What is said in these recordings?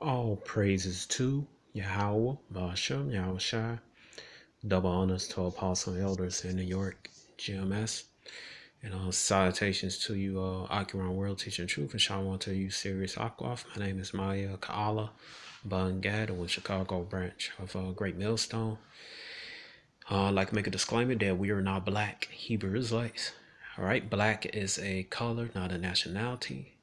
All praises to Yahweh, Bashem, Yahushai. Double honors to apostle and elders in New York, GMS. And salutations to you, Akiran World Teaching Truth, and shalom to you, Sirius Aquaf. My name is Maya Kaala Bangad with Chicago branch of Great Millstone. I'd like to make a disclaimer that we are not black Hebrew Israelites. All right, black is a color, not a nationality.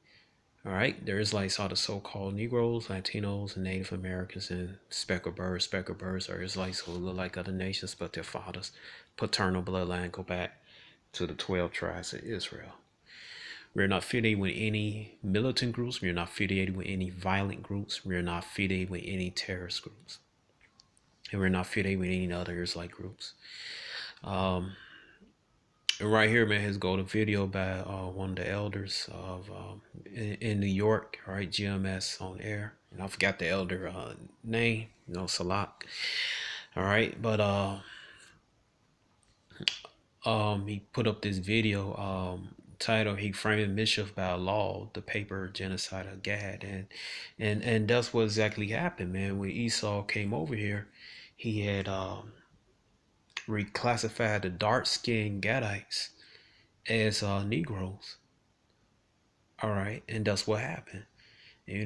All right, the Israelites are the so-called Negroes, Latinos, and Native Americans, and speckled birds. Speckled birds are Israelites who look like other nations, but their fathers' paternal bloodline go back to the 12 tribes of Israel. We're not affiliated with any militant groups. We're not affiliated with any violent groups. We're not affiliated with any terrorist groups. And we're not affiliated with any other Israelite groups. And right here, man, has got a video by one of the elders of in New York, all right, GMS on air. And I forgot the elder name, Salak. All right, but he put up this video titled "He Framed Mischief by Law," the paper genocide of Gad, and that's what exactly happened, man. When Esau came over here, he had reclassified the dark-skinned Gadites as Negroes. All right, and that's what happened. The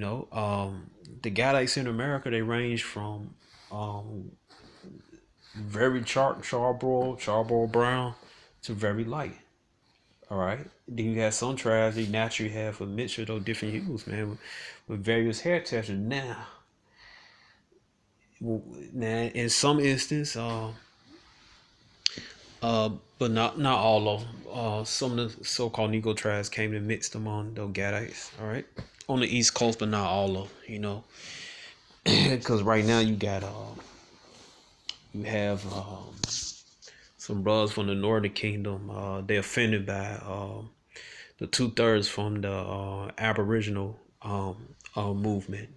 Gadites in America, they range from very charbroil brown to very light. All right. Then you got some tribes they naturally have a mixture of different hues, man, with various hair textures. Now, in some instance, but not all of them. Some of the so-called Negro tribes came and mixed among those Gadites. All right, on the East Coast, but not all of them. Because right now you have some brothers from the Northern Kingdom. They're offended by the 2/3 from the Aboriginal movement.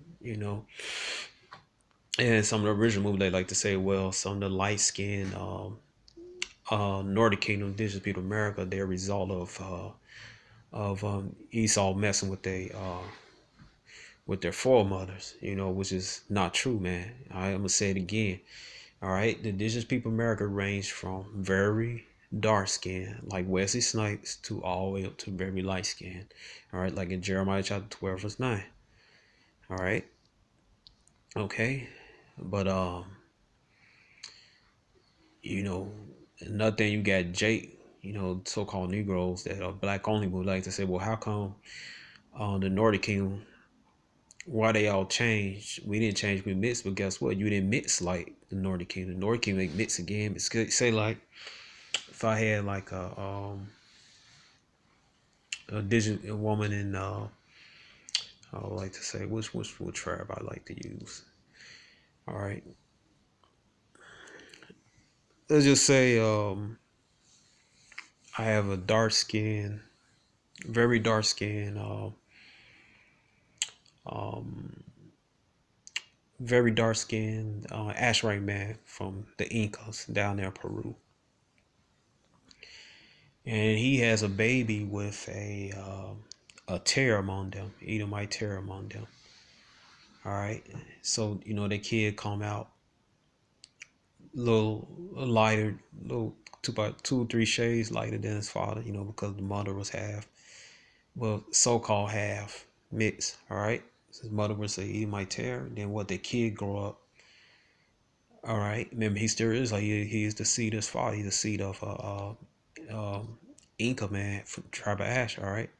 And some of the original movement, they like to say, well, some of the light skinned Northern Kingdom, indigenous people of America, they're a result of Esau messing with their foremothers, which is not true, man. I'm gonna say it again. All right, the indigenous people of America range from very dark skin, like Wesley Snipes, to all the way up to very light skin. All right, like in Jeremiah chapter 12, verse 9. All right, okay, but another thing, you got Jake, so-called Negroes that are black only would like to say, well, how come the Northern Kingdom, why they all changed? We didn't change, we mixed, but guess what? You didn't mix like the Northern Kingdom. The Northern Kingdom they mix again. It's good. Say like if I had like a digital woman in I would like to say which tribe I like to use. All right, let's just say I have a dark skin, very dark skin, um, very dark skinned Ashrite man from the Incas down there in Peru, and he has a baby with a tear among them, Edomite tear among them. All right, so the kid come out a little lighter, little about 2 or 3 shades lighter than his father, because the mother was half, well, so-called half mixed. All right, his mother was a Edomite tear. Then what the kid grow up. All right, remember he still is like he is the seed of his father. He's the seed of Inca man from the tribe of Ash. All right,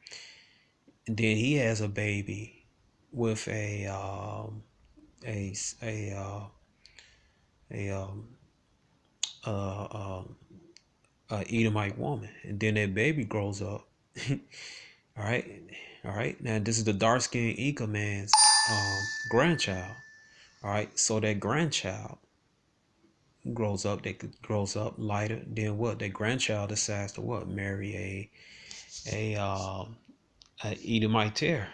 and then he has a baby with a a uh, a uh, Edomite woman, and then that baby grows up. All right, all right. Now this is the dark skinned Inca man's grandchild. All right, so that grandchild grows up. They grows up lighter. Then what? That grandchild decides to what? Marry a Edomite tear.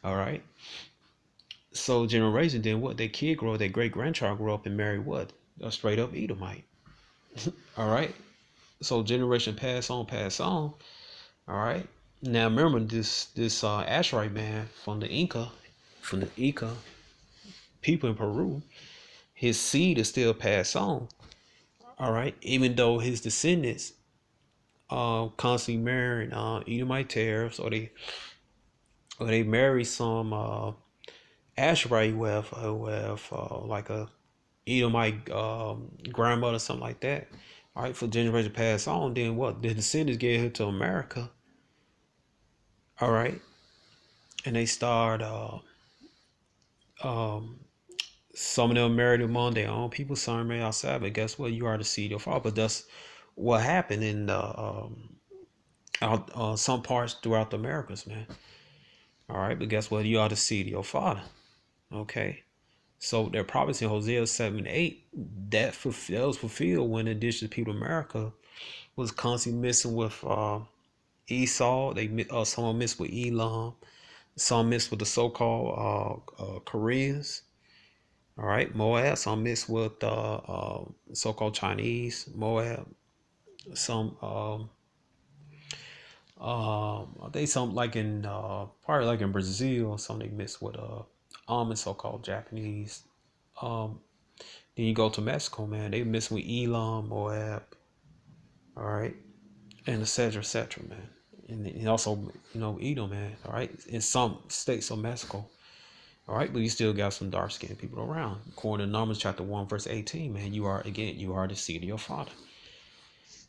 All right. So generation. Then what? That kid grow. That great grandchild grow up and marry what? A straight up Edomite. All right. So generation pass on, pass on. All right. Now remember this Ashrite man from the Inca. from the Ica people in Peru, his seed is still passed on. All right, even though his descendants constantly marrying Edomite tariffs, or they marry some Asherite with like a Edomite grandmother, something like that. All right, for generation pass on, then what? The descendants get here to America. All right, and they start. Um, some of them married among their own people, some married outside. But guess what? You are the seed of your father. But that's what happened in some parts throughout the Americas, man. All right, but guess what? You are the seed of your father. Okay. So their prophecy in Hosea 7:8, that was fulfilled when the indigenous people of America was constantly messing with Esau. Some mixed with Elam. Some mixed with the so-called Koreans. All right, Moab. Some mixed with so-called Chinese Moab. Some they some like in probably like in Brazil. Some they mixed with so-called Japanese. Um, then you go to Mexico, man. They mix with Elam, Moab. All right, and etc., man. And also, Edom, man. All right, in some states of Mexico. All right, but you still got some dark skinned people around. According to Numbers chapter 1, verse 18, man, you are the seed of your father.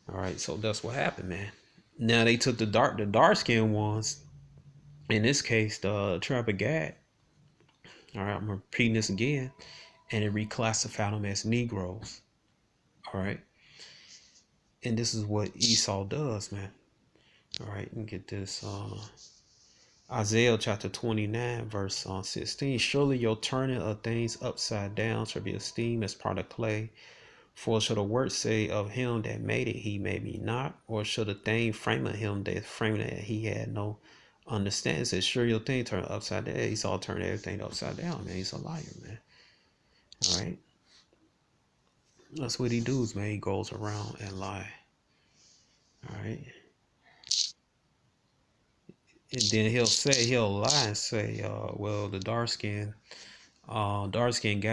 All right, so that's what happened, man. Now they took the dark skinned ones, in this case, the tribe of Gad. All right, I'm repeating this again, and it reclassified them as Negroes. All right, and this is what Esau does, man. All right, and get this. Isaiah chapter 29, verse 16. Surely your turning of things upside down shall be esteemed as part of clay. For shall the word say of him that made it, he made me not? Or shall the thing frame of him that framed it, he had no understanding? It says, sure, your thing turned upside down. He's all turned everything upside down, man. He's a liar, man. All right. That's what he does, man. He goes around and lie. All right. And then he'll lie and say, well, the dark skin got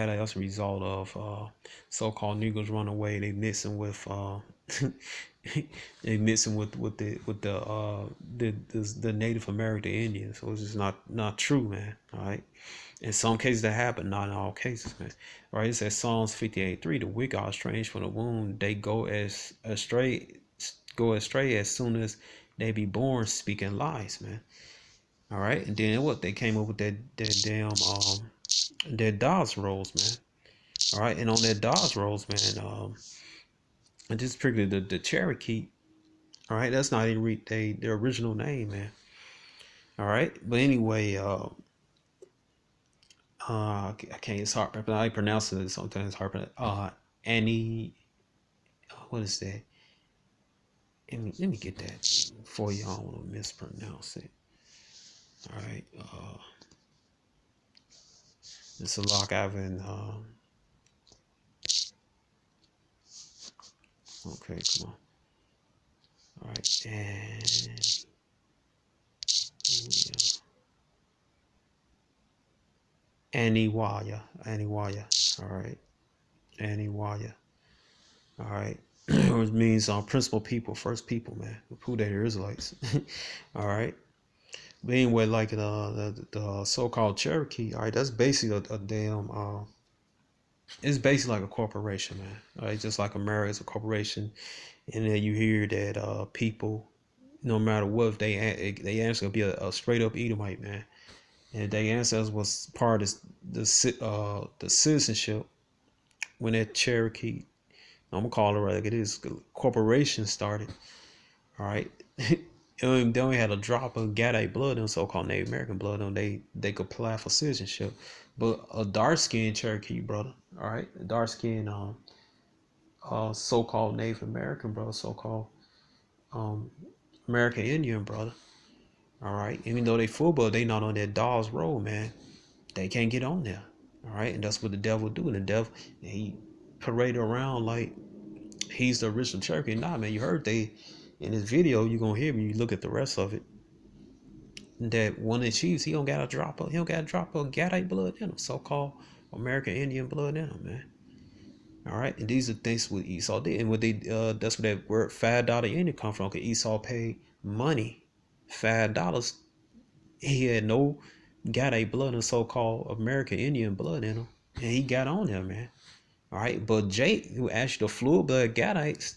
as a result of so-called Negroes run away. They mixing with they mixing with the Native American Indians. So it's just not true, man. All right. In some cases that happen, not in all cases, man. All right. It says Psalms 58:3, the wicked are estranged from the womb. They go astray as soon as they be born, speaking lies, man. All right, and then what? They came up with that damn that Dodge rolls, man. All right, and on that Dodge rolls, man, and this is particularly the Cherokee. All right, that's not even their original name, man. All right, but anyway, I can't. It's hard. I pronounce it sometimes. It's hard. Annie, what is that? Let me get that for you. I don't want to mispronounce it. All right, it's a lock I've been. Okay, come on. All right, and Aniwaya. All right, Aniwaya. All right, which means principal people, first people, man. Who they the Israelites. All right. But anyway, like the so-called Cherokee, all right, that's basically a damn it's basically like a corporation, man. All right, just like America's a corporation, and then you hear that people, no matter what, if they answer to be a straight up Edomite, man, and their ancestors was part of the citizenship when that Cherokee, I'm gonna call it like it is, corporation started. All right. They only had a drop of Gaddite blood in so-called Native American blood, and they could apply for citizenship. But a dark-skinned Cherokee brother, all right, a dark-skinned so-called Native American brother, so-called um, American Indian brother, all right, even though they full blood, they not on that Dawes Road, man. They can't get on there, all right, and that's what the devil do. And the devil, he parade around like he's the original Cherokee. Nah, man, you heard they in this video. You gonna hear me. You look at the rest of it. that one of the chiefs, he don't got a drop of Gadite blood in him, so-called American Indian blood in him, man. All right, and these are things what Esau did, and what they that's where that word $5 Indian come from. Cause Esau paid money, $5. He had no Gadite blood and so-called American Indian blood in him, and he got on there, man. All right, but Jake, who actually the fluid blood Gadites,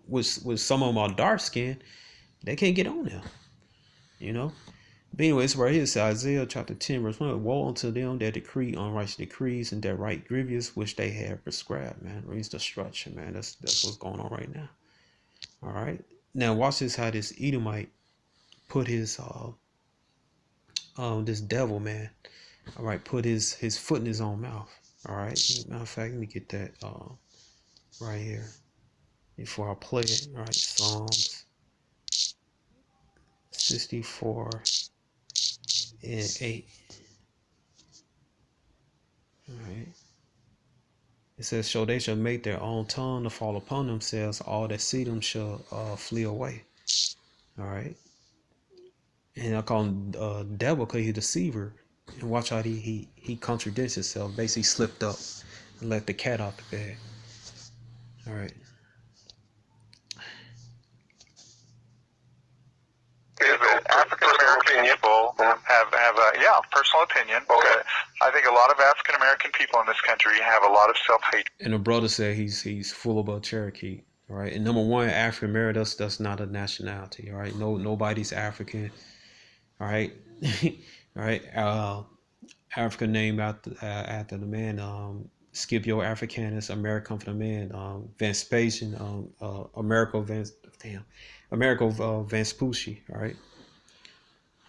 with some of them are dark skinned, they can't get on there, you know. But anyways, right here, it's Isaiah chapter 10, verse 1. Woe unto them that decree unrighteous decrees and that write grievous which they have prescribed, man. Means destruction, man. That's what's going on right now. All right. Now watch this, how this Edomite put his this devil, man. All right, put his foot in his own mouth. All right. Matter of fact, let me get that right here before I play it. All right, Psalms 64 and 8. All right. It says, so they shall make their own tongue to fall upon themselves. All that see them shall flee away. All right. And I call him devil because he's a deceiver. And watch how he contradicts himself. Basically slipped up and let the cat out the bag. All right. African American people have a personal opinion. Okay. I think a lot of African American people in this country have a lot of self-hatred. And the brother said he's full about Cherokee. All right. And number one, African American, that's not a nationality. All right. Nobody's African. All right. All right. African name after the man. Scipio Africanus, American for the man. Vespasian, Americo Vespucci. All right.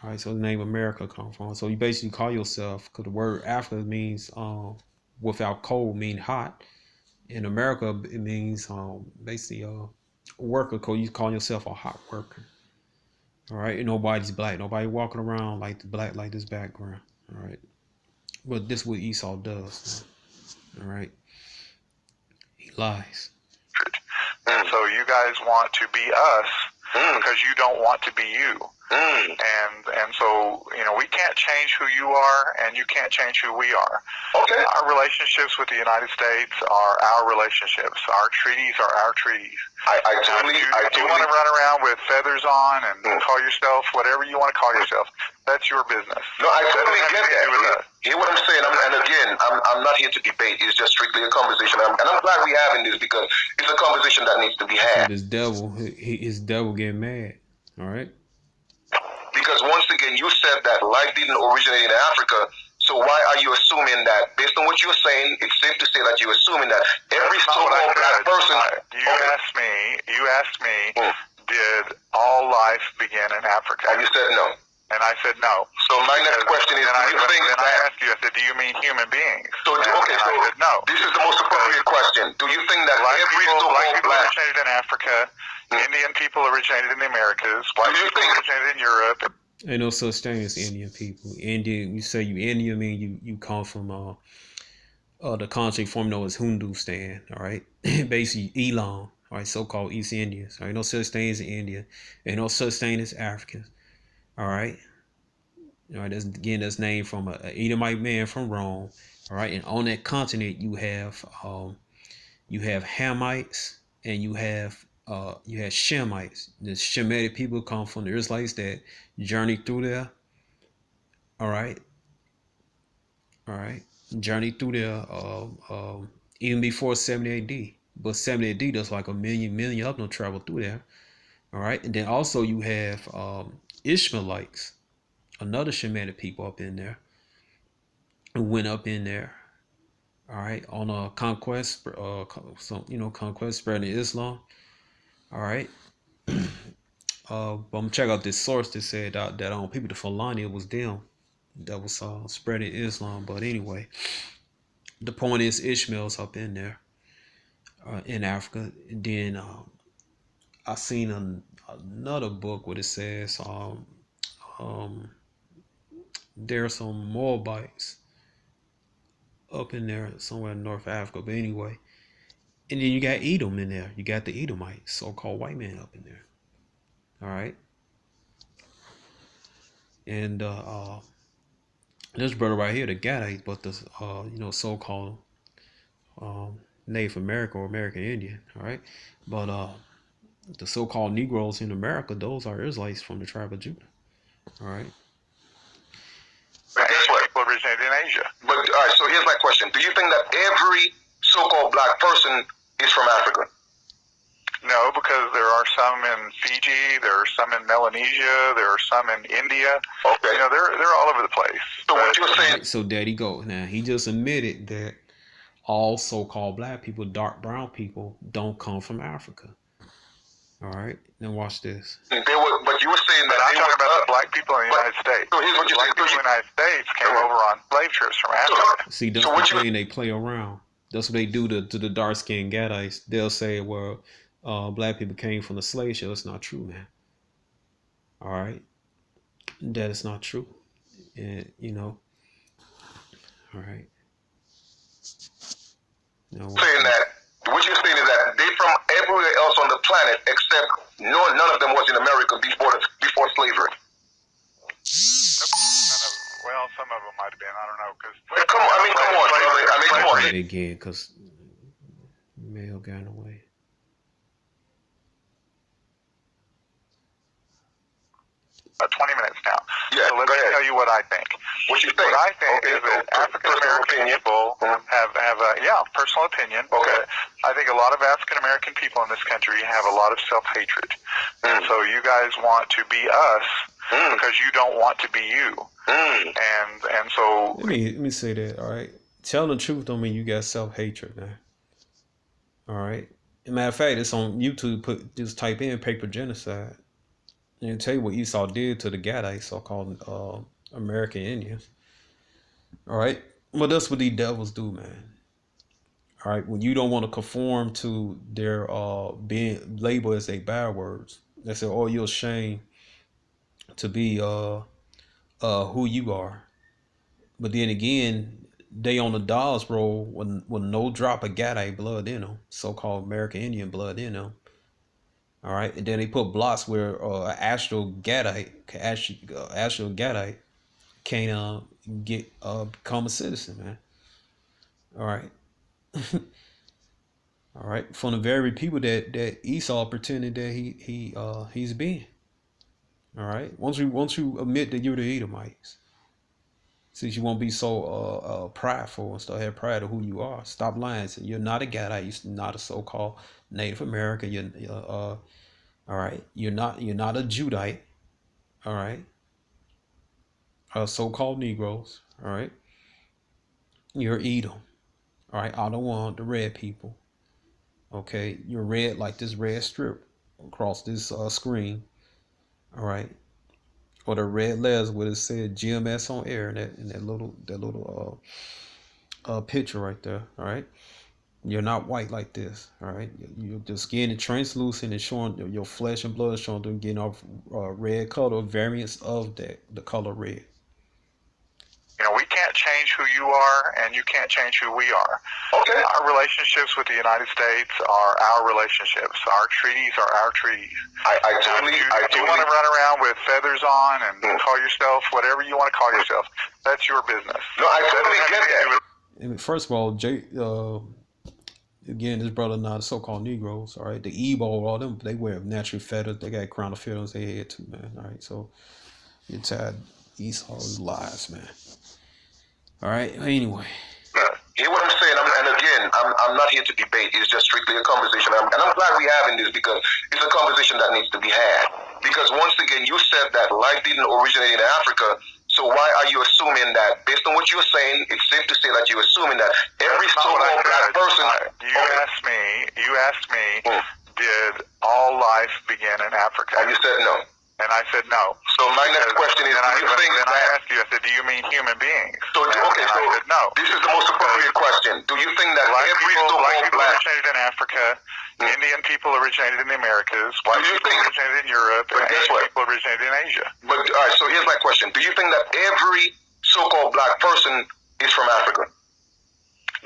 All right, so the name America comes from. So you basically call yourself, because the word Africa means without cold, mean hot. In America, it means basically worker. Cause you call yourself a hot worker. All right, and nobody's black. Nobody walking around like the black like this background. All right, but this is what Esau does. All right, he lies. And so you guys want to be us because you don't want to be you. And so, we can't change who you are, and you can't change who we are. Okay. Our relationships with the United States are our relationships. Our treaties are our treaties. If you want to run around with feathers on and call yourself whatever you want to call yourself, that's your business. No, I totally get that. Hear what I'm saying? And again, I'm not here to debate. It's just strictly a conversation. And I'm glad we're having this because it's a conversation that needs to be had. So this devil, his devil getting mad. All right. Because once again, you said that life didn't originate in Africa. So why are you assuming that? Based on what you're saying, it's safe to say that you're assuming that every so-called black person. You asked me, did all life begin in Africa? And you said no. And I said no. So my next question is, do you think that? I asked you, I said, do you mean human beings? So I said no. This is the most appropriate question. Do you think that black every people black originated in Africa? Indian people originated in the Americas. White people originated in Europe. Ain't no such thing as Indian people. Indian, you say you Indian, mean you come from the country formed known as Hindustan. All right, basically Elam. All right, so-called East Indians. All right, no such thing as India. Ain't no such thing as Africans. All right. All right, that's named from an Edomite man from Rome. All right, and on that continent you have Hamites and you have Shemites. The Shemitic people come from the Israelites that journeyed through there. All right, journeyed through there even before 70 AD. But 70 AD, that's like a million of them traveled through there. All right, and then also you have Ishmaelites, another Shemitic people up in there, who went up in there. All right, on a conquest, conquest spreading Islam. All right. But I'm gonna check out this source that said that people the Fulani, it was them that was spreading Islam. But anyway, the point is Ishmael's up in there in Africa. And then I seen another book where it says there are some Moabites up in there somewhere in North Africa. But anyway, and then you got Edom in there. You got the Edomites, so-called white man up in there. All right. And this brother right here, the Gaddite, but the so-called Native American or American Indian, all right. But the so-called Negroes in America, those are Israelites from the tribe of Judah, all right. But guess what? People originated in Asia. But all right, so here's my question: do you think that every so-called black person is from Africa? No, because there are some in Fiji, there are some in Melanesia, there are some in India. Okay. You know, they're all over the place. So what you're saying? Right, so there you go. Now he just admitted that all so-called black people, dark brown people, don't come from Africa. All right, now watch this. But you were saying that I'm talking about the black people in the United States. So here's what you're Black saying. people in the United States came over on slave trips from Africa. See, that's the thing. They play around. That's what they do to the dark-skinned Gaddites. They'll say, well, black people came from the slave ship. It's not true, man. All right, that is not true. And all right. No, saying that what you're saying is that they from everywhere else on the planet except none of them was in America before slavery. Well, some of them might have been. I don't know. Come on, brother. Come on. Say it again, because mail got away. About 20 minutes now. Yeah, so let me tell you what I think. What you think? What I think is that African American people have a personal opinion. Okay. I think a lot of African American people in this country have a lot of self-hatred. And so you guys want to be us because you don't want to be you. And so let me say that, all right? Telling the truth don't mean you got self-hatred, man. All right? As a matter of fact, it's on YouTube. Just type in paper genocide. And it'll tell you what Esau did to the Gaddites, so-called American Indians. All right? Well, that's what these devils do, man. All right? When you don't want to conform to their being labeled as they bad words, they say, oh, you're ashamed to be who you are. But then again, they on the dolls roll with no drop of Gaddite blood in them, so-called American Indian blood in them. All right, and then they put blocks where astral Gaddite can't become a citizen, man. All right, all right, from the very people that Esau pretended that he's been. All right, once you admit that you're the Edomites, since you won't be so prideful and still have pride of who you are, stop lying. So you're not a Gaddite. You're not a so-called Native American. You're all right, you're not a Judite, all right. So-called Negroes, all right. You're Edom, all right. I don't want the red people, okay. You're red like this red strip across this screen, all right. Or the red letters where it said GMS on air in that little picture right there, all right. You're not white like this, all right? Your skin is translucent and showing your flesh and blood showing them getting off red color, variants of the color red. You know, we can't change who you are, and you can't change who we are. Okay. Our relationships with the United States are our relationships. Our treaties are our treaties. I totally. If you want to run around with feathers on and call yourself whatever you want to call yourself, that's your business. No, I totally get that. And first of all, again, this brother not the so-called Negroes, all right? The Igbo, all them, they wear natural feathers. They got a crown of feathers on their head too, man. All right, so you're tired Esau's lies, man. All right, anyway. Hear what I'm saying? I'm not here to debate. It's just strictly a conversation. And I'm glad we're having this because it's a conversation that needs to be had. Because once again, you said that life didn't originate in Africa. So why are you assuming that, based on what you're saying, it's safe to say that you're assuming that every so-called black person... You asked me, did all life begin in Africa? And you said no. And I said no. So my next question is, do you think that... I asked you, I said, do you mean human beings? So, okay, so I said no. This is the most appropriate question. Do you think that black people black originated in Africa, Indian people originated in the Americas, white people originated in Europe, and Asian people originated in Asia? But all right, so here's my question. Do you think that every so-called black person is from Africa?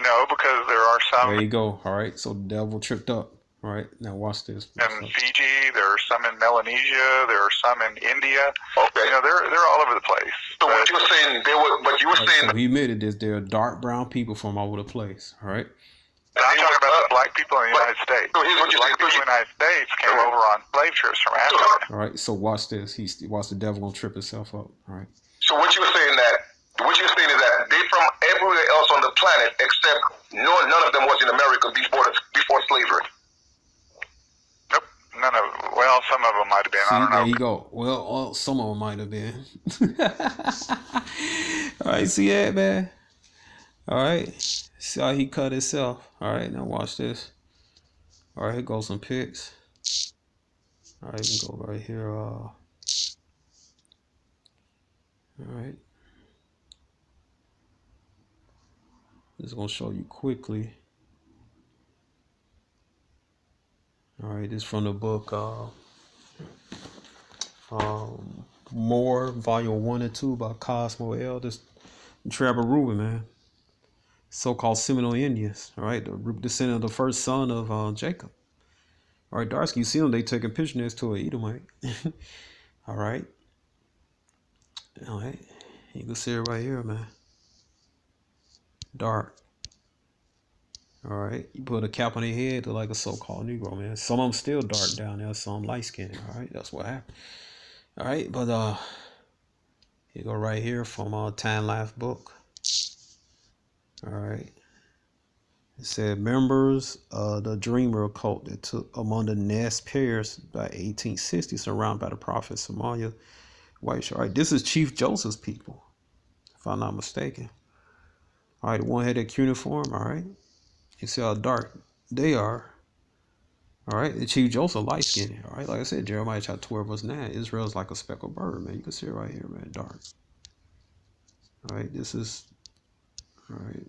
No, because there are some... There you go. All right, so the devil tripped up. All right, now watch this. In Fiji, there are some in Melanesia, there are some in India. Okay. You know, they're all over the place. So what you're saying, but you were saying. So he admitted this. There are dark brown people from all over the place. All right. And I'm talking about the black people in the United States. So here's what you're Black saying. people in the United States came over on slave trips from Africa. All right. So watch this. Watch the devil gonna trip himself up. All right. So what you're saying is that they from everywhere else on the planet except none of them was in America before slavery. Nope, none of. Well, some of them might have been. See, I don't know. there you go. Well, some of them might have been. All right, see that, man? All right. See how he cut himself. All right, now watch this. All right, here goes some pics. All right, we can go right here. All right. Just gonna show you quickly. All right, this is from the book More, Volume 1 and 2 by Cosmo L. This Trevor Rubin, man. So-called Seminole Indians. All right, the descendant of the first son of Jacob. All right, Darsky, you see them? They taking pictures next to an Edomite. All right. All right. You can see it right here, man. Dark. All right. You put a cap on their head, they're like a so-called Negro, man. Some of them still dark down there, some light-skinned. All right. That's what happened. All right. But you go right here from Time Life book. All right. It said members of the Dreamer cult that took among the Nez Perce by 1860, surrounded by the prophet Somalia White. All right, this is Chief Joseph's people, if I'm not mistaken. All right, the one had that uniform. All right, you see how dark they are. All right, the Chief Joseph light skinned. All right, like I said, Jeremiah chapter 12 verse 9. Israel's like a speckled bird, man. You can see it right here, man, dark. All right, this is all right.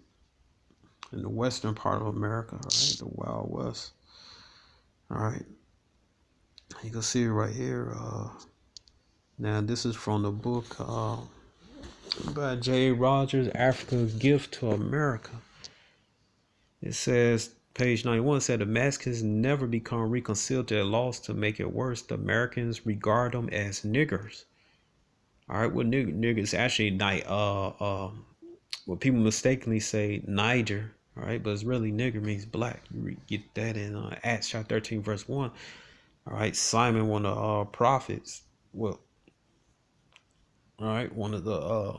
In the western part of America, all right, the Wild West. All right, you can see it right here. Now this is from the book by J. Rogers, Africa's Gift to America. It says, page 91 said the Mexicans never become reconciled to their loss to make it worse. The Americans regard them as niggers. All right, well, niggers actually what people mistakenly say Niger. All right, but it's really nigger means black. You get that in Acts chapter 13 verse 1. All right, Simon, one of the prophets. Well, all right, one of the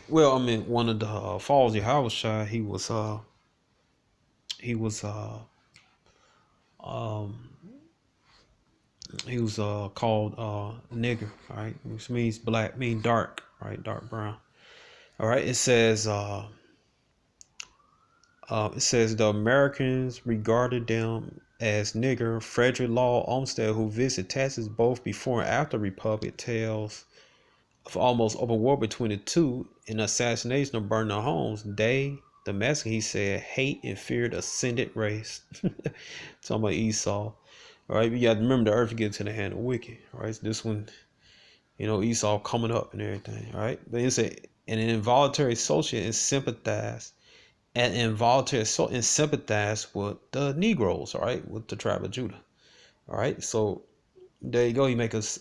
one of the followers of Yahushua. He was called nigger. All right, which means black, mean dark. Right, dark brown. All right, it says the Americans regarded them as nigger. Frederick Law Olmsted, who visited Texas both before and after the Republic, tells of almost open war between the two and assassination of burning their homes. They, the Mexican, he said, hate and fear the ascendant race. Talking about Esau. All right, you got to remember the earth gets to the hand of wicked. All right, so this one, Esau coming up and everything. All right, but it's an involuntary associate and sympathize with the Negroes, all right, with the tribe of Judah. All right, so there you go. You make us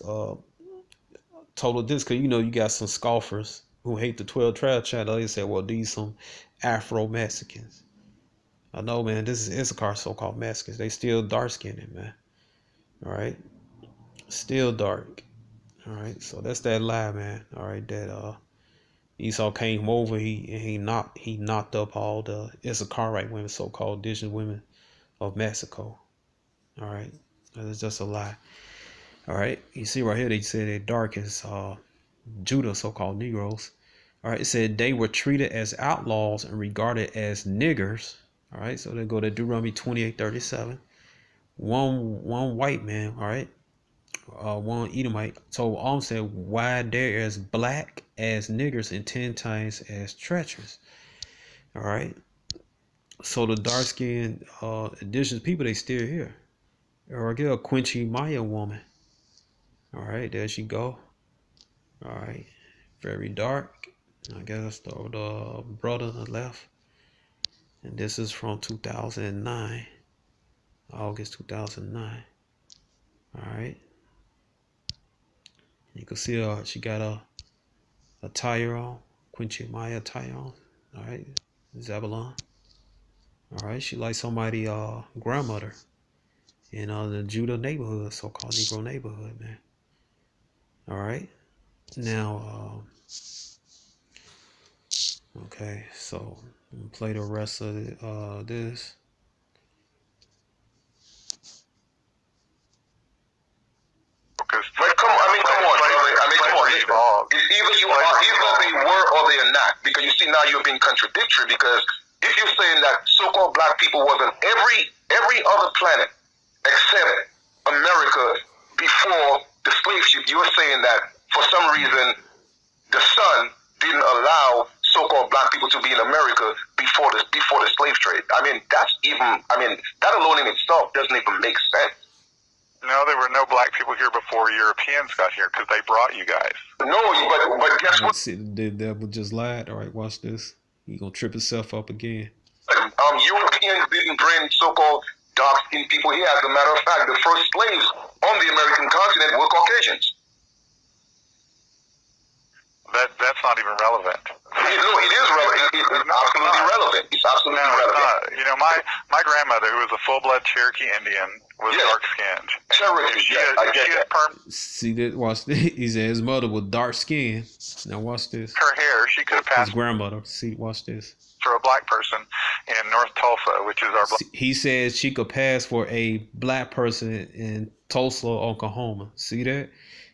total this, because you got some scoffers who hate the 12 tribe chapter. They say, well, these some Afro-Mexicans. I know, man, this is Issachar, so-called Mexicans. They still dark-skinned, man. All right, still dark. All right, so that's that lie, man. All right, that Esau came over, he knocked up all the Issacharite women, so-called indigenous women of Mexico. All right, that's just a lie. All right, you see right here, they said they're dark as Judah, so-called Negroes. All right, it said they were treated as outlaws and regarded as niggers. All right, so they go to Deuteronomy 28:37. One white man, all right, one Edomite told Olmsted, why there is black as niggers and 10 times as treacherous. All right, so the dark-skinned indigenous people, they still here. Or get a Quincy Maya woman. All right, there she go. All right, very dark. I guess the brother on the left. And this is from 2009, August 2009. All right. You can see she got a tire on, Quincy Maya tire on. All right, Zebulon. All right, she like somebody grandmother in the Judah neighborhood, so-called Negro neighborhood, man. All right. Now, okay, so I'm gonna play the rest of this. But come on, come on, brother. Come on. It's either they were or they are not. Because you see now you're being contradictory. Because if you're saying that so-called black people was on every other planet except America before the slave ship, you're saying that for some reason the sun didn't allow so-called black people to be in America before the slave trade. That alone in itself doesn't even make sense. No, there were no black people here before Europeans got here because they brought you guys. No, but guess what? See, the devil just lied. All right, watch this. He gonna trip himself up again. Europeans didn't bring so-called dark-skinned people here. As a matter of fact, the first slaves on the American continent were Caucasians. That's not even relevant. No, it is relevant. It's absolutely relevant. It's absolutely relevant. You know, my grandmother, who was a full-blood Cherokee Indian, was dark-skinned. Cherokee, I get that. See that? Watch this. He said his mother was dark skinned. Now watch this. Her hair, she could have passed. His grandmother. See, watch this. For a black person in North Tulsa, which is our. He said she could pass for a black person in Tulsa, Oklahoma. See that?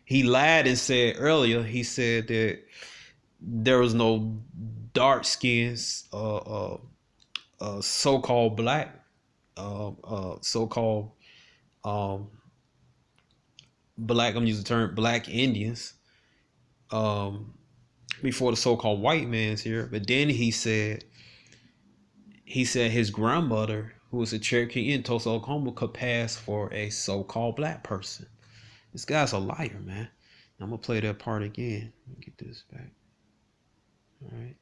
He lied and said earlier. He said that there was no dark skins, so-called black, so-called black. I'm using the term black Indians. Before the so-called white man's here, but then he said his grandmother, who was a Cherokee in Tulsa, Oklahoma, could pass for a so-called black person. This guy's a liar, man. I'm gonna play that part again. Let me get this back. All right.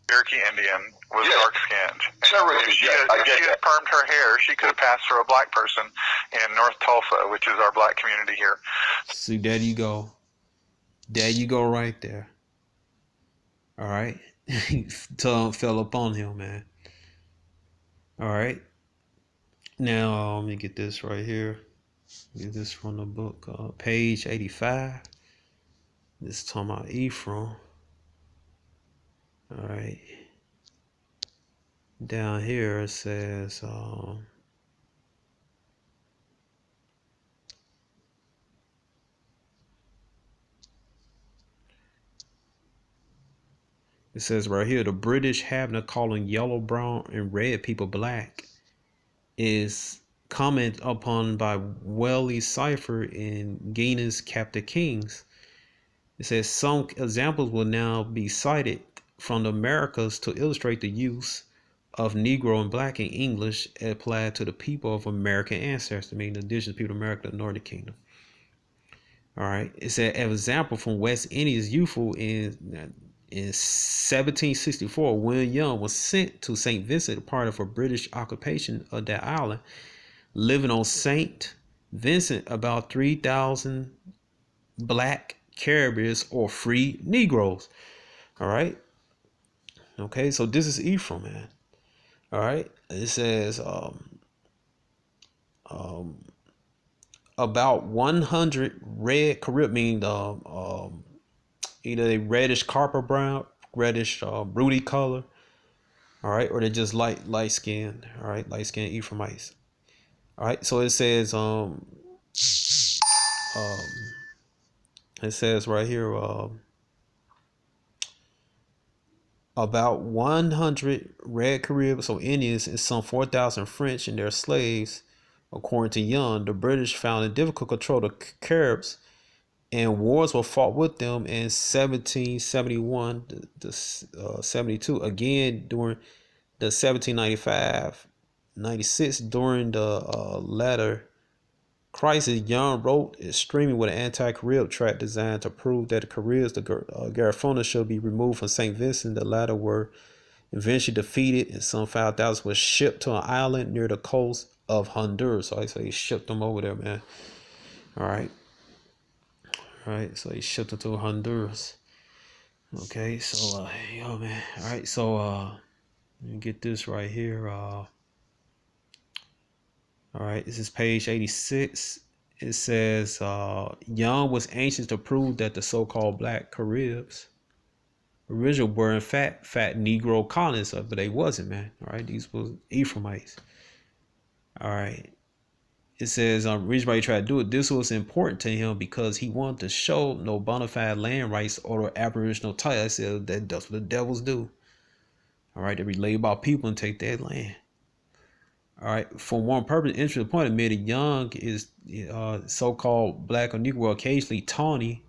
Cherokee Indian was dark-skinned. Cherokee, if she had permed her hair, she could have passed for a black person in North Tulsa, which is our black community here. See, there you go. There you go right there. All right. Tongue fell upon him, man. All right. Now, let me get this right here. Get this from the book, page 85. This is talking about Ephraim. All right. Down here it says, it says right here, the British habit of calling yellow, brown, and red people black is commented upon by Welly Cipher in Guinness Captive Kings. It says some examples will now be cited from the Americas to illustrate the use of Negro and Black in English applied to the people of American ancestry, meaning the indigenous people of America, the Northern Kingdom. All right. It said an example from West Indies youthful in 1764, William Young was sent to St. Vincent, part of a British occupation of that island. Living on St. Vincent, about 3,000 black Caribbeans or free Negroes. All right. Okay, so this is Ephraim, man. All right. It says about 100 red Carib, meaning either a reddish copper brown, reddish ruddy color, all right, or they're just light skinned, all right, light skinned Ephraimites. All right, so it says right here about 100 red Caribs or Indians and some 4,000 French and their slaves. According to Young, the British found it difficult to control the Caribs, and wars were fought with them in 1771 to 72. Again, during the 1795-96, during the latter Crisis, Young wrote is streaming with an anti-Carib track designed to prove that the Caribs, the Garifuna, should be removed from St. Vincent. The latter were eventually defeated, and some 5,000 was shipped to an island near the coast of Honduras. So he shipped them over there, man. All right. So he shipped them to Honduras. Okay, so yo, man. All right, so let me get this right here. All right, this is page 86. It says Young was anxious to prove that the so-called Black Caribs originally were in fact fat Negro colonists, but they wasn't, man. All right, these was Ephraimites. All right. It says reason why he tried to do it. This was important to him because he wanted to show no bona fide land rights or Aboriginal title. I said that's what the devils do. All right, they relay about people and take their land. All right, for one purpose, interesting point admitted Young is so-called Black or Negro, occasionally tawny.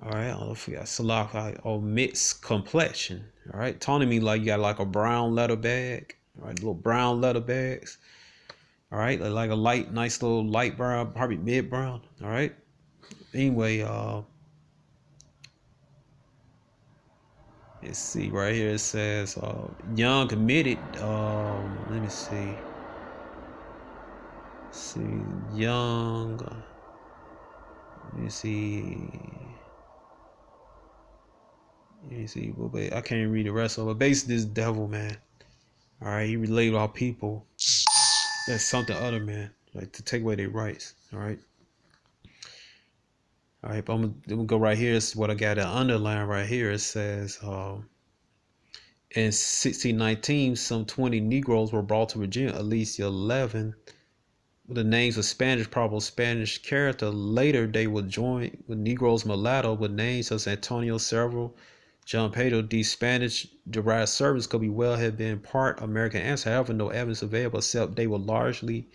All right, I don't forget Salak or mixed complexion. All right, tawny means like you got like a brown leather bag. All right, little brown leather bags. All right, like a nice little light brown, probably mid brown. All right. Anyway, let's see right here. It says Young admitted. Let me see. Young. Let me see. But I can't read the rest of it. But basically, this devil, man. All right, he related all people. That's something other, man. Like to take away their rights. All right. All right, but I'm gonna go right here. This is what I got to underline right here. It says, in 1619, some 20 Negroes were brought to Virginia, at least 11 with the names of Spanish, probable Spanish character. Later, they were joined with Negroes mulatto with names such as Antonio Servo, John Pedro. These Spanish-derived servants could be well have been part American ancestors. However, no evidence available except they were largely,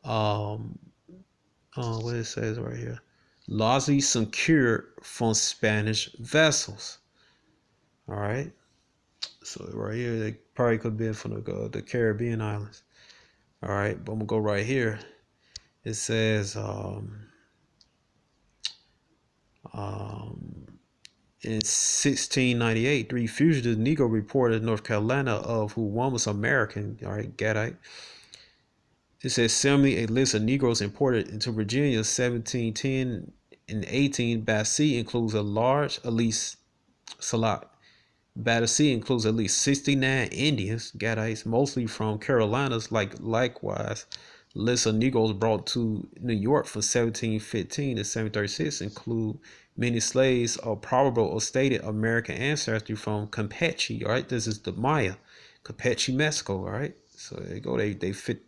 what it says right here, largely secured from Spanish vessels. All right. So right here, they probably could have been from the Caribbean islands. All right, but I'm gonna go right here. It says in 1698, 3 fugitive Negro reported North Carolina, of who one was American. All right, Gadite. It says similarly, a list of Negroes imported into Virginia 1710 and 18 by sea includes a large, at least Salat. By the sea includes at least 69 Indians, Gadites, mostly from Carolinas. Likewise, lists of Negroes brought to New York from 1715 to 1736 include many slaves of probable or stated American ancestry from Campeche. All right, this is the Maya, Campeche, Mexico. All right, so there you go. They fit.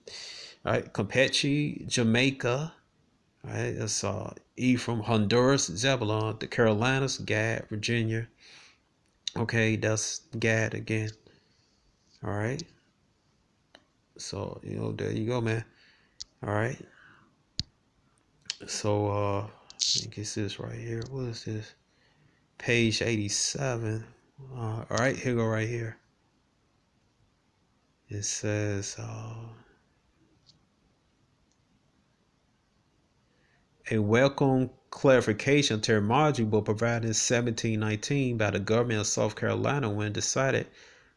All right, Campeche, Jamaica. All right, that's Ephraim, Honduras, Zebulon, the Carolinas, Gad, Virginia. Okay, that's Gad again. All right. So, there you go, man. All right. So, I guess this right here. What is this? Page 87. All right, here go right here. It says, a welcome clarification of terminology was provided in 1719 by the government of South Carolina when decided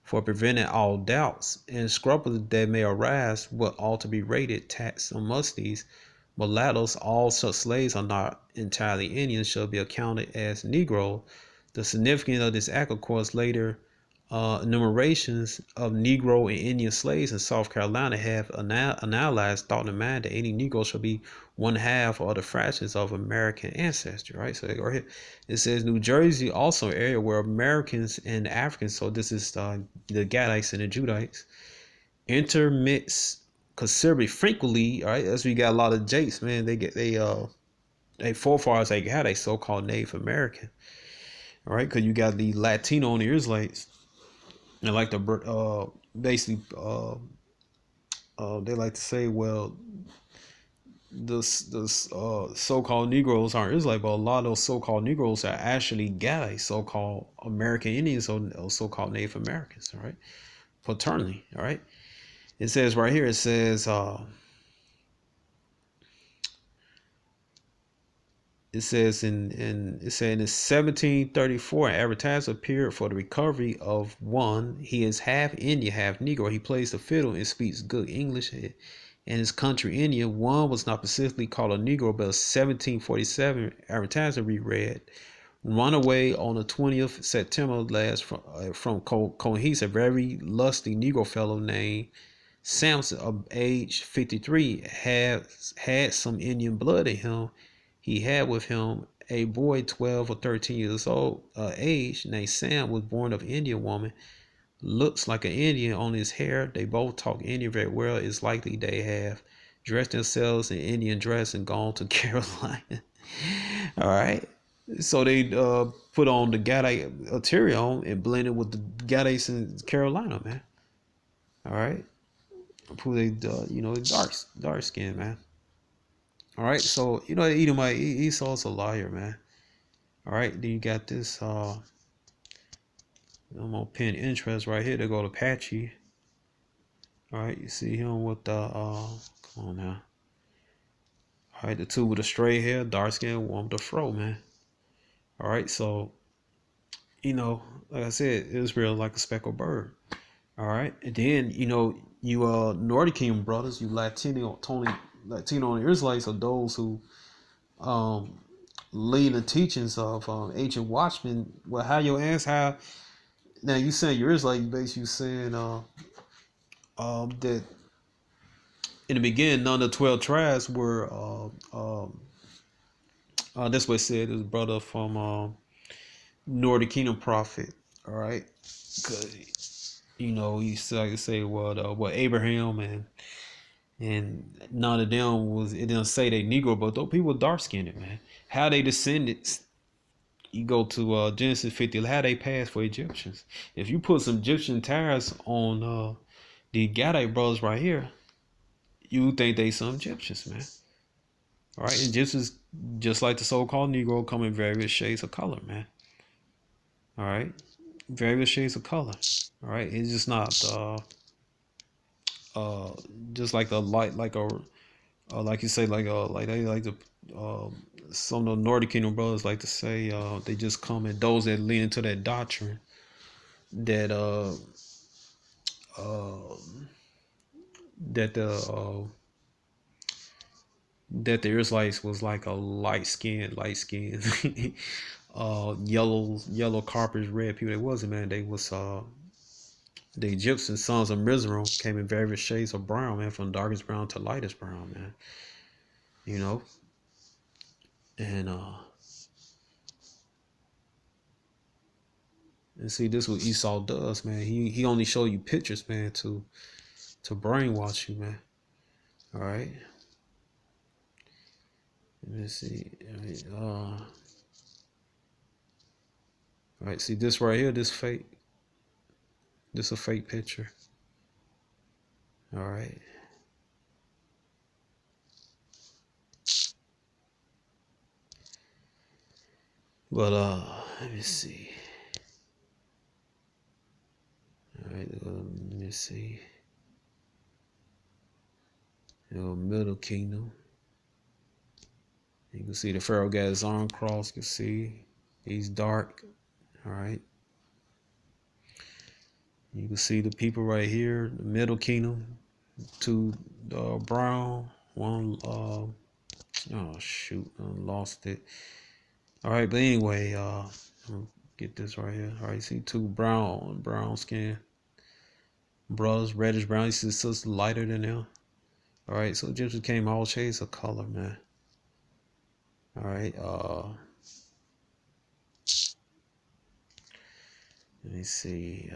for preventing all doubts and scruples that may arise what ought to be rated tax amongst these mulattoes. All such slaves are not entirely Indians shall be accounted as Negro. The significance of this act, of course, later enumerations of Negro and Indian slaves in South Carolina have analyzed thought in mind that any Negro shall be one half or the fractions of American ancestry, right? So go ahead. It says New Jersey also an area where Americans and Africans, so this is the Gadites and the Judites, intermix considerably frequently, all right? As we got a lot of Jakes, man, they forefathers they had a so-called Native American, all right? Because you got the Latino and the Israelites. And like basically, they like to say, well, the so-called Negroes aren't Israelite, but a lot of those so-called Negroes are actually Gadites, so-called American Indians, or so-called Native Americans, all right? Paternally, all right? It says right here, it says, it says in 1734, an advertisement appeared for the recovery of one. He is half Indian, half Negro. He plays the fiddle and speaks good English. In his country, India, one was not specifically called a Negro, but a 1747 advertisement reread. Runaway on the 20th September last from Cohese, a very lusty Negro fellow named Samson, of age 53, had some Indian blood in him. He had with him a boy 12 or 13 years old age named Sam, was born of Indian woman. Looks like an Indian on his hair. They both talk Indian very well. It's likely they have dressed themselves in Indian dress and gone to Carolina. All right. So they put on the Gade material on and blended with the Gades in Carolina, man. All right. Who they, dark skin, man. All right. So, Edomite, Esau's a liar, man. All right. Then you got this, I'm going to pin interest right here to go to Apache. All right. You see him with the, come on now. All right. The two with the straight hair, dark skin, one with the fro, man. All right. So, like I said, Israel like a speckled bird. All right. And then, you Northern Kingdom brothers, you Latino Israelites are those who lead the teachings of ancient watchmen. Well, how your ass, how now you saying you're Israelite, you basically saying that in the beginning none of the 12 tribes were that's what it said. It was brother from Northern Kingdom prophet. All right. Cause you say what Abraham and none of them it didn't say they Negro, but those people dark skinned, man. How they descendants, you go to Genesis 50, how they passed for Egyptians. If you put some Egyptian tires on the Gadite brothers right here, you think they some Egyptians, man. All right, Egyptians, just like the so-called Negro, come in various shades of color, man. All right, various shades of color. All right, it's just not just like a light, like you say, like they like to some of the Nordic Kingdom brothers like to say they just come, and those that lean into that doctrine that that the Israelites was like a light skin yellow carpets, red people. They wasn't, man. They was the Egyptian sons of Mizraim came in various shades of brown, man, from darkest brown to lightest brown, man. And see, this is what Esau does, man. He only show you pictures, man, to brainwash you, man. All right. Let me see. All right. See this right here. This fake. This a fake picture. All right. But let me see. All right. Let me see. Middle Kingdom. You can see the Pharaoh got his arm crossed. You can see he's dark. All right. You can see the people right here, the Middle Kingdom, two brown, one oh shoot, I lost it. All right, but anyway, get this right here. All right, see two brown skin brothers, reddish brown. You see it's just lighter than them. All right, so Egyptians came all shades of color, man. All right, let me see.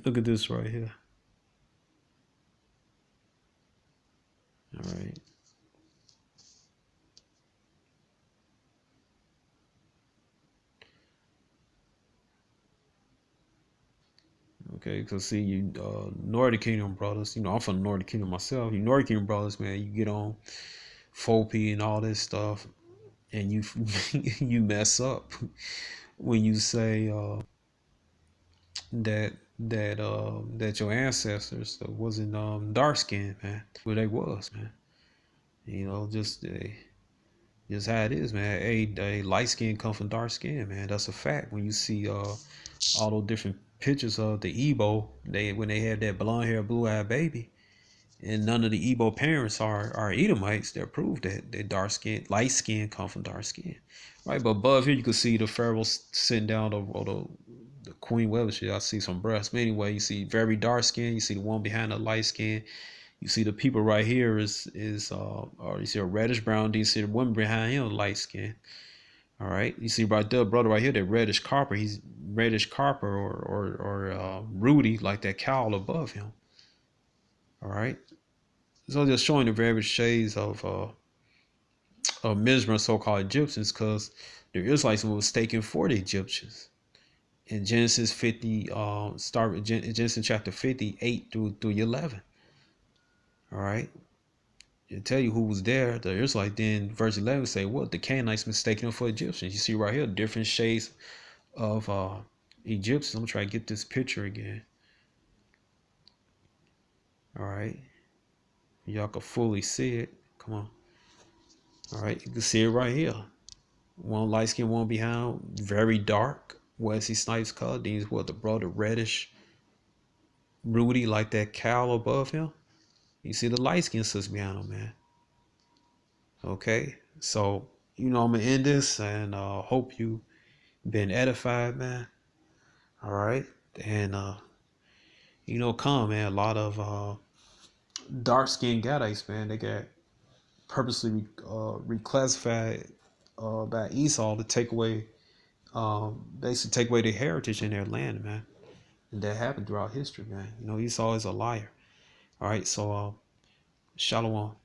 Look at this right here. All right. Okay, because see, you Northern Kingdom brothers, I'm from the Northern Kingdom myself. You Northern Kingdom brothers, man, you get on 4P and all this stuff, and you you mess up when you say that your ancestors wasn't dark skinned, man. Well, they was, man. You know, just how it is, man. A light skin come from dark skin, man. That's a fact. When you see all those different pictures of the Igbo, when they have that blonde hair, blue eyed baby, and none of the Igbo parents are Edomites, that prove that dark skin, light skin come from dark skin, right? But above here, you can see the pharaoh sitting down, or the queen, whatever shit. I see some breasts. But anyway, you see very dark skin. You see the one behind the light skin. You see the people right here or you see a reddish brown. Do you see the woman behind him, light skin? All right. You see right there, brother right here, that reddish copper. He's reddish copper or Rudy, like that cowl above him. All right. So just showing the various shades of Mizraim, so-called Egyptians, because the Israelites were mistaken for the Egyptians. In Genesis 50, start with Genesis chapter 58 through 11. All right. It tell you who was there. The Israelite then verse 11 say, what? The Canaanites mistaken them for Egyptians. You see right here different shades of Egyptians. I'm gonna try to get this picture again. All right. Y'all can fully see it. Come on. All right, you can see it right here. One light skin, one behind, very dark. Wesley Snipes color. These were the brother reddish Rudy, like that cowl above him. You see the light skin sis behind him, man. Okay, so I'm gonna end this, and hope you been edified, man. All right, and come, man. A lot of dark skinned Gadites, man. They got purposely reclassified by Esau to take away, basically take away their heritage in their land, man. And that happened throughout history, man. Esau is a liar. All right, so shalom.